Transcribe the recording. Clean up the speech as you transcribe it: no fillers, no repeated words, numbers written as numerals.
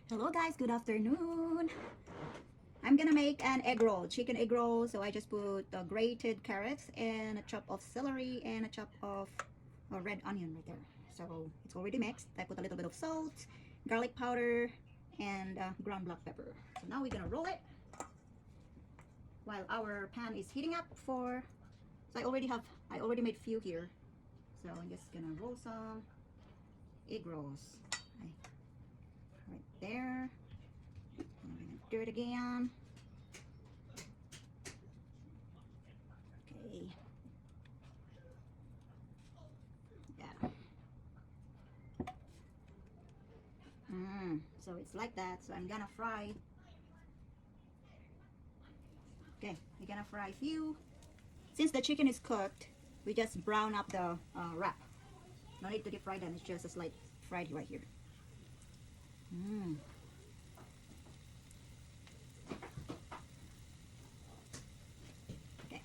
Hello guys, good afternoon. I'm gonna make an egg roll, chicken egg roll. So I just put grated carrots and a chop of celery and a chop of red onion right there. So it's already mixed. I put a little bit of salt, garlic powder, and ground black pepper. So now we're gonna roll it while our pan is heating up for. So I already made few here. So I'm just gonna roll some egg rolls. Right there. I'm gonna do it again. Okay. Yeah. So it's like that. So I'm gonna fry. Okay, we're gonna fry a few. Since the chicken is cooked, we just brown up the wrap. No need to deep fry them. It's just a slight fried right here. Okay.